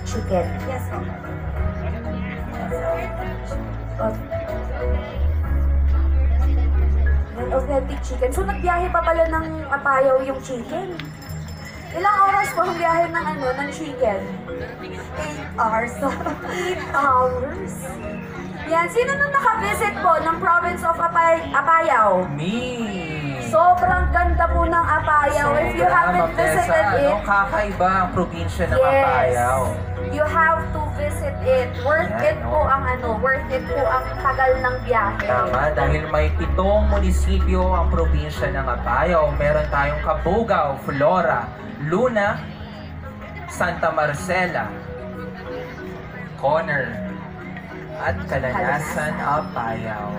chicken. Yes, po. Authentic chicken. So, nagbiyahe pa pala ng Apayao yung chicken. Ilang oras po ang biyahe ng ng chicken? 8 hours. 8 hours. Yan. Sino nang naka-visit po ng province of Apayao? Me! Sobrang ganda po ng Apayao. If you haven't visited it, kakaiba ang probinsya ng yes, Apayao. you have to visit it. Worth Yan, it po ang worth it po ang tagal ng biyahe. Tama, dahil may 7 munisipyo ang probinsya ng Apayao. Meron tayong Cabugao, Flora, Luna, Santa Marcela, Conner, at Calanasan, Apayao.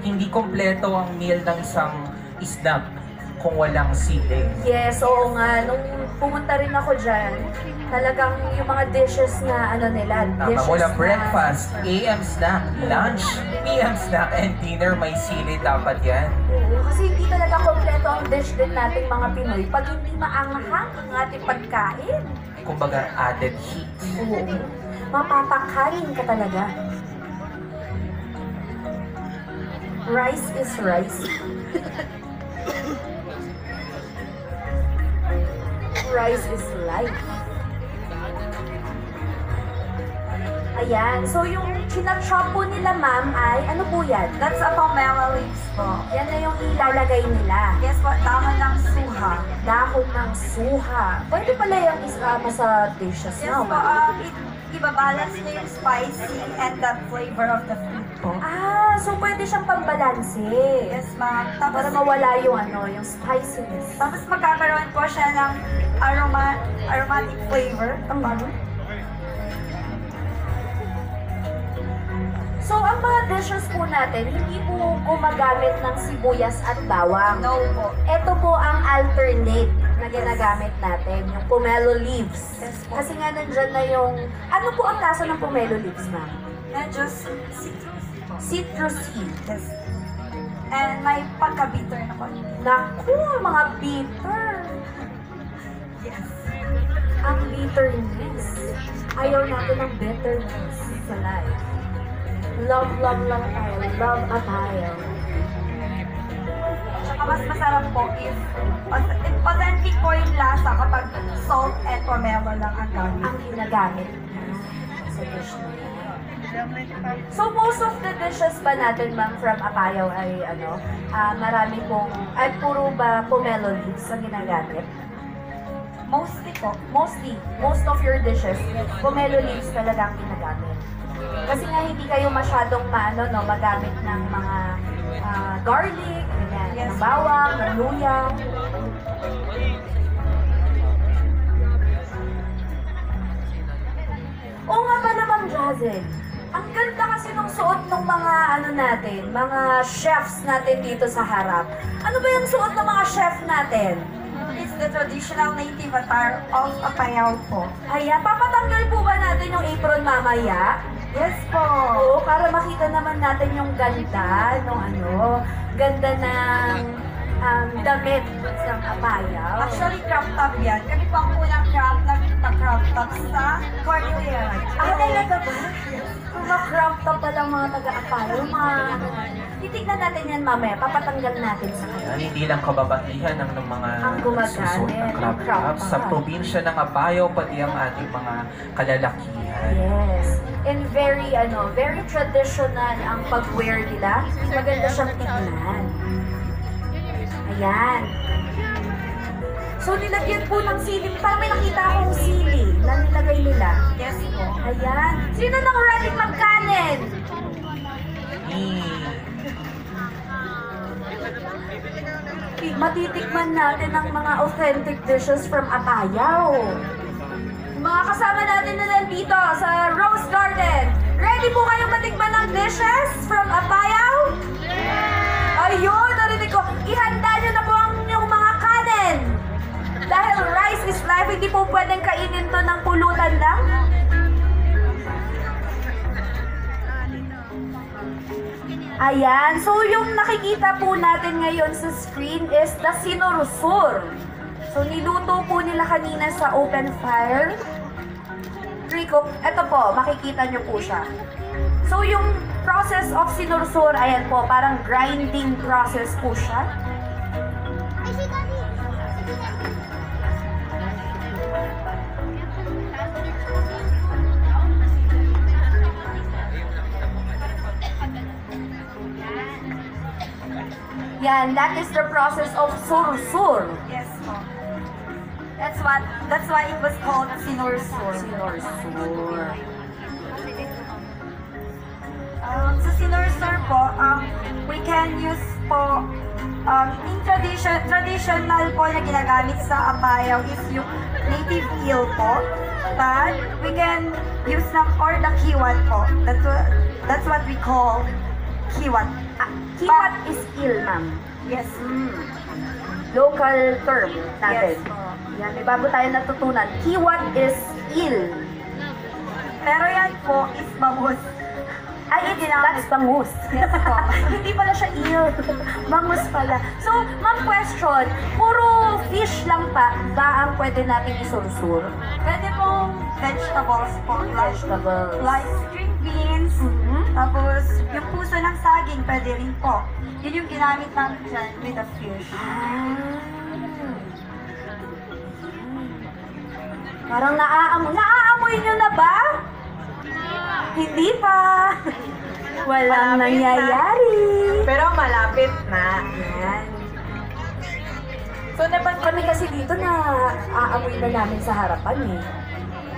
Hindi kompleto ang meal ng isang isda kung walang sili. Yes, oo nga. Nung pumunta rin ako dyan, talagang yung mga dishes na nila. Tama, Dishes mula na- breakfast, AM snack, lunch, PM snack, and dinner, may sili dapat yan. Oo, kasi hindi talaga kompleto ang dish din nating mga Pinoy pag hindi maanghang ang ating pagkain. Kumbaga, added heat. Oo. Mapapakain ka talaga. Rice is rice. Rice is life. Ayan. So, yung chinachop po nila, ma'am, ay ano po yan? That's a pomelo leaves po. Yan na yung ilalagay nila. Yes po, tama ng suha. Dahon ng suha. Pwede pala yung isama sa dishes, Yes no? po, ibabalance niya yung spicy and the flavor of the food po. Ah, so pwede siyang pambalanse. Yes, ma'am. Para Tapos, mawala yung yung spiciness. tapos magkakaroon po siya ng aromatic flavor. Tapos, So, ang mga dishes po natin, hindi po gumagamit ng sibuyas at bawang. no po. Ito po ang alternate na ginagamit natin, yung pomelo leaves. Yes po. Kasi nga nandyan na yung... Ano po ang lasa ng pomelo leaves, ma'am? Medyo citrus po. Citrusy. Yes. And may pagka-bitter na po. Naku, mga bitter. Yes. Ang bitterness. Ayaw natin ng bitterness sa life. Love, love, love tayo. Love tayo. Tsaka mas masarap po if authentic po yung lasa kapag salt and pomelo lang ang gamit. Ang ginagamit sa dish na yan. So, most of the dishes ba natin, ma'am, from Apayao ay marami pong, ay puro ba pomelo leaves ang ginagamit? Mostly po. Mostly, most of your dishes, pomelo leaves talaga ang ginagamit. Kasi nga hindi kayo masyadong magamit ng mga garlic, ganyan, Yes. ng bawang, ng luya. Oo nga pala, Ma'am Jazel. Ang ganda kasi ng suot ng mga natin, mga chefs natin dito sa harap. Ano ba yung suot ng mga chef natin? It's the traditional native attire of Apayao po. Ayan, papatanggal po ba natin yung apron mamaya? Yes po. Oo, para makita naman natin yung ganda ganda ng damit ng Apayao. Actually, crop top yan. Kami po ang unang crop top sa Cordillera. Talaga ba? Kung ma-crop top pa lang mga taga-Apayao, titignan natin yan mamaya, papatanggal natin sa kanya. Yan, hindi lang kababaihan ng mga Ang gumagamit susuot ng ng crop crop top. Sa top. probinsya ng Apayao, pati ang ating mga kalalakihan. Yes. And very, very traditional ang pag-wear nila. Maganda siyang tignan. Ayan. So, nilagyan po ng sili. Parang may nakita akong sili na nilagay nila. Yes po. Ayan. Sino nang ready magkanin? Matitikman natin ang mga authentic dishes from Apayao. Mga kasama natin na nandito sa Rose Garden. Ready po kayong matikman ng dishes from Apayao? Ayun, narinig ko. Ihanda nyo na po ang inyong mga kanin. Dahil rice is life, hindi po pwedeng kainin to ng pulutan lang. Ayan, so yung nakikita po natin ngayon sa screen is the sinurusur. So niluto po nila kanina sa open fire. we-cook, ito po, makikita nyo po siya. So, yung process of sinursur, ayan po, parang grinding process po siya. Yan, that is the process of sursur. Yes po. That's why it was called sinursur. Sinursur. Sa sinursur po, we can use po, in traditional po na ginagamit sa Apayao is yung native eel po. But we can use or the kiwat po. That's what we call kiwat. Kiwat is eel, ma'am. Yes. Local term natin. Yes po. Yan, may bago tayo natutunan. Kiwat is eel. Pero yan po is bangus. Ay, that's bangus. Yes po. Hindi pala siya eel. Bangus pala. So, ma'am, question, puro fish lang ba ang pwede natin isursur? Pwede pong vegetables po. Vegetables. Like string beans. Tapos, yung puso ng saging, pwede rin po. Yun yung ginamit namin dyan with the fish. Parang naaamoy nyo na ba? Hindi pa. Walang Malapit na. nangyayari. Pero malapit na. Yan. So, Kami kasi dito na aamoy na namin sa harapan eh.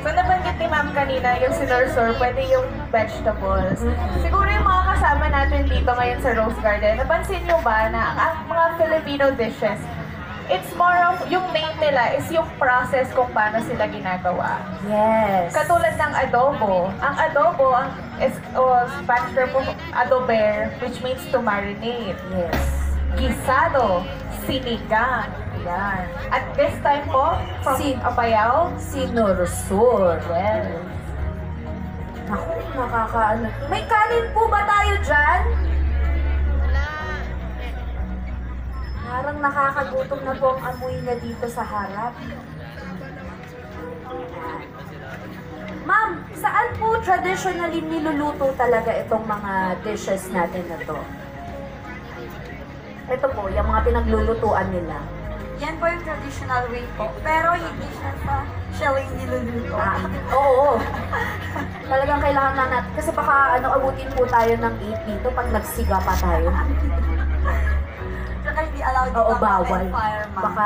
So, nabanggit ni ma'am kanina yung sinursur, pwede yung vegetables. Siguro yung mga kasama natin dito ngayon sa Rose Garden, napansin nyo ba na ang mga Filipino dishes, it's more of, yung name nila is yung process kung paano sila ginagawa. Yes. Katulad ng adobo. Ang adobo is Spanish term po, adober, which means to marinate. Yes. Gisado, sinigang. Yan. At this time po, from Apayao, Sinursur. Well. Naku, nakakaano. May kanin po ba tayo dyan? Parang nakakagutom na po ang amoy niya dito sa harap. Ma'am, saan po traditionally niluluto talaga itong mga dishes natin na to? Ito po, yung mga pinaglulutuan nila. Yan po yung traditional way po. Pero hindi siya sa shelling niluluto. Oo. Talagang kailangan na natin. Kasi baka abutin po tayo ng 8 dito pag nagsiga pa tayo. Saka hindi allowed Oo, dito bawal. mag-fire, ma'am. Baka